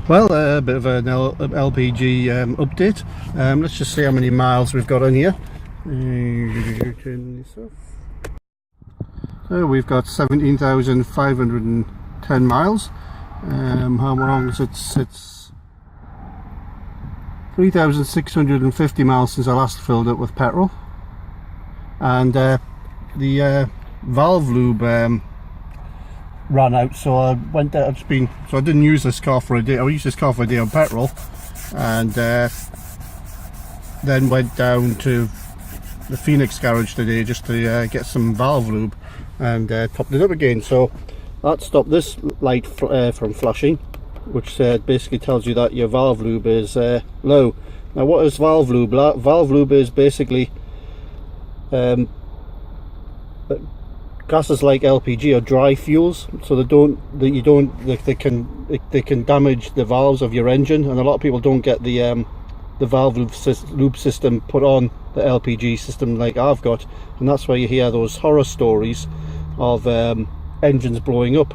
Well, a bit of an LPG update. Let's just see how many miles we've got on here. Turn this off. So we've got 17,510 miles. How long is it? It's 3,650 miles since I last filled it with petrol. And the valve lube ran out, so I went there. So I didn't use this car for a day. I used this car for a day on petrol, and then went down to the Phoenix garage today just to get some valve lube, and topped it up again. So that stopped this light from flashing, which basically tells you that your valve lube is low. Now, what is valve lube? Valve lube is basically gases like LPG are dry fuels, so they can damage the valves of your engine, and a lot of people don't get the valve lube system put on the LPG system like I've got, and that's why you hear those horror stories of engines blowing up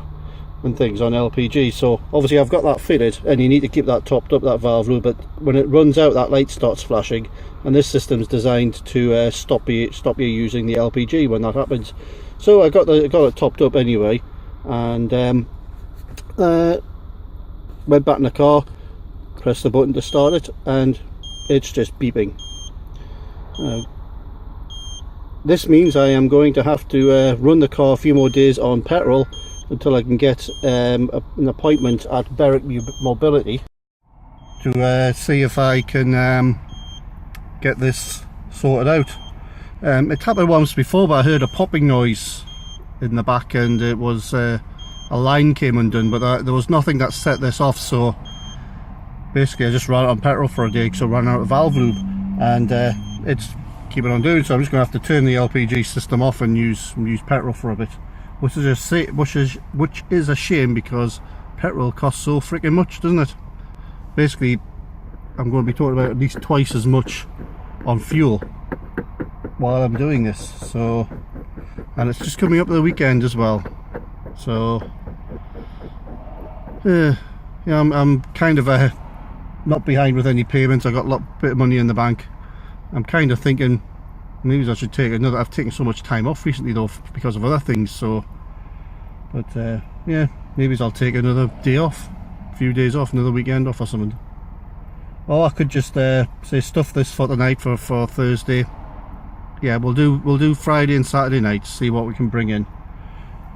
and things on LPG. So obviously I've got that fitted, and you need to keep that topped up, that valve lube, but when it runs out that light starts flashing, and this system's designed to stop you using the LPG when that happens. So I got it topped up anyway, and went back in the car, pressed the button to start it, and it's just beeping. This means I am going to have to run the car a few more days on petrol until I can get an appointment at Berwick Mobility to see if I can get this sorted out. It happened once before, but I heard a popping noise in the back, and it was a line came undone, but there was nothing that set this off. So basically I just ran it on petrol for a day, so I ran out of valve lube, and it's keeping on doing so. I'm just going to have to turn the LPG system off and use petrol for a bit, which is a shame, because petrol costs so freaking much, doesn't it? Basically I'm going to be talking about at least twice as much on fuel while I'm doing this. So, and it's just coming up to the weekend as well, so yeah, I'm kind of not behind with any payments. I got a bit of money in the bank. I'm kind of thinking maybe I should take another. I've taken so much time off recently though because of other things, so but yeah, maybe I'll take another day off, a few days off, another weekend off or something. Or I could just say stuff this for tonight for Thursday. Yeah, we'll do Friday and Saturday nights, see what we can bring in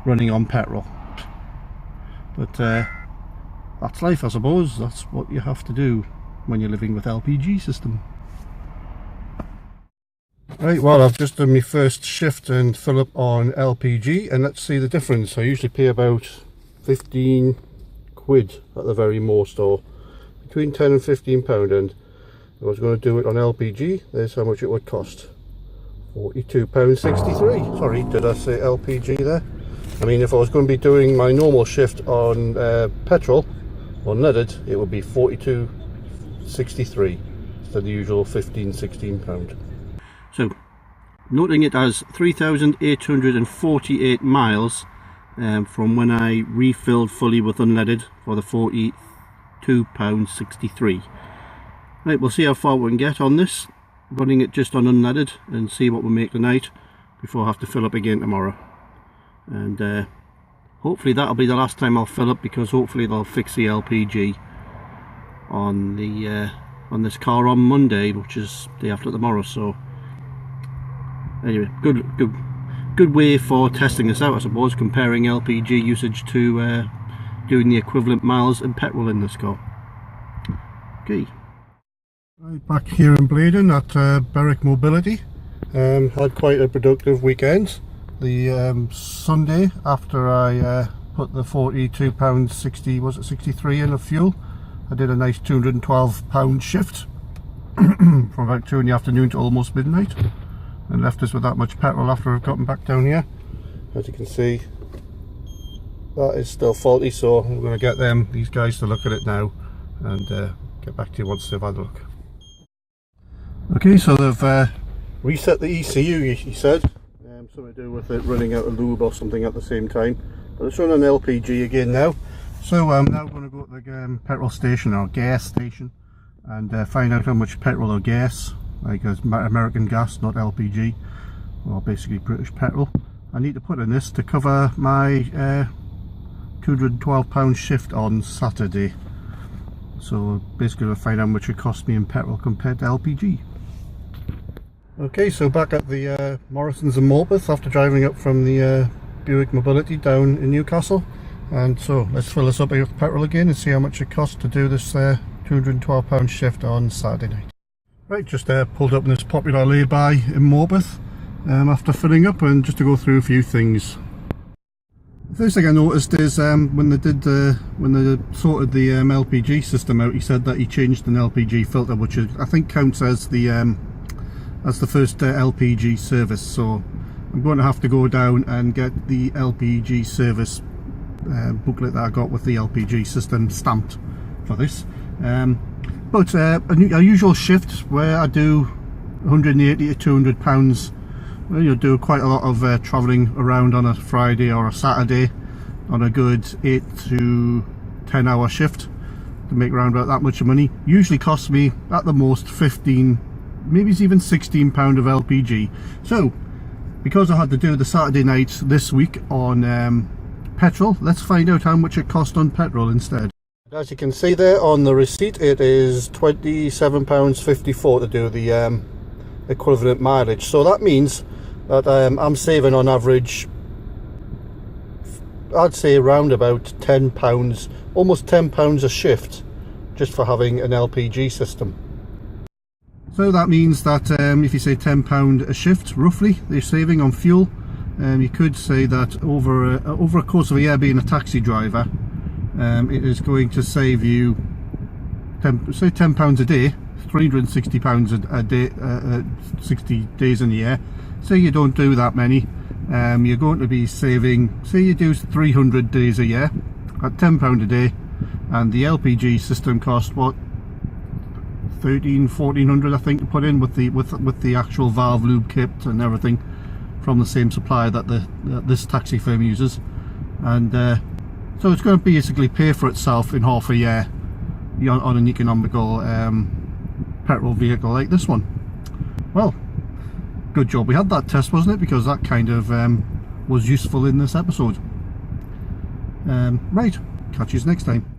running on petrol. But that's life, I suppose. That's what you have to do when you're living with LPG system. Right, well, I've just done my first shift and fill up on LPG, and let's see the difference. I usually pay about 15 quid at the very most, or between 10 and 15 pound, and if I was going to do it on LPG, there's how much it would cost. £42.63. Sorry, did I say LPG there? I mean, if I was going to be doing my normal shift on petrol, unleaded, it would be £42.63 instead of the usual £15–16. So, noting it as 3,848 miles from when I refilled fully with unleaded for the £42.63. Right, we'll see how far we can get on this, running it just on unleaded, and see what we make tonight before I have to fill up again tomorrow. And hopefully that'll be the last time I'll fill up, because hopefully they'll fix the LPG on the on this car on Monday, which is the day after tomorrow. So anyway, good way for testing this out, I suppose, comparing LPG usage to doing the equivalent miles in petrol in this car. Okay. Right, back here in Bladen at Berwick Mobility. Had quite a productive weekend. The Sunday, after I put the £42.60, was it 63 in of fuel, I did a nice £212 shift from about 2 in the afternoon to almost midnight, and left us with that much petrol after I've gotten back down here. As you can see, that is still faulty, so I'm going to get these guys to look at it now, and get back to you once they've had a look. Okay, so they've reset the ECU, he said. Something to do with it running out of lube or something at the same time. But it's running LPG again now. So I'm now going to go to the petrol station or gas station and find out how much petrol or gas, like American gas, not LPG, or basically British petrol, I need to put in this to cover my £212 shift on Saturday. So basically we'll find out how much it cost me in petrol compared to LPG. Okay, so back at the Morrisons in Morpeth after driving up from the Buick Mobility down in Newcastle. And so let's fill this up with petrol again and see how much it costs to do this £212 shift on Saturday night. Right, just pulled up in this popular lay-by in Morpeth after filling up, and just to go through a few things. The first thing I noticed is when they sorted the LPG system out, he said that he changed an LPG filter, which I think counts as the first LPG service. So I'm going to have to go down and get the LPG service booklet that I got with the LPG system stamped for this. But a usual shift where I do 180 to 200 pounds, well, you'll do quite a lot of travelling around on a Friday or a Saturday on a good 8 to 10 hour shift to make around about that much money. Usually costs me at the most 15, maybe it's even £16 of LPG. So because I had to do the Saturday night this week on petrol, let's find out how much it cost on petrol instead. As you can see there on the receipt, it is £27.54 to do the equivalent mileage. So that means that I'm saving on average, I'd say around about £10, almost £10 a shift, just for having an LPG system. So that means that if you say £10 a shift, roughly, they're saving on fuel. You could say that over a course of a year being a taxi driver, it is going to save you say £10 a day, £360 a day, 60 days in a year. Say you don't do that many, you're going to be saving, say you do 300 days a year at £10 a day, and the LPG system cost what, 1400 I think to put in with the actual valve lube kit and everything from the same supplier that this taxi firm uses. And so it's going to basically pay for itself in half a year on an economical petrol vehicle like this one. Well, good job we had that test, wasn't it? Because that kind of was useful in this episode. Right, catch you next time.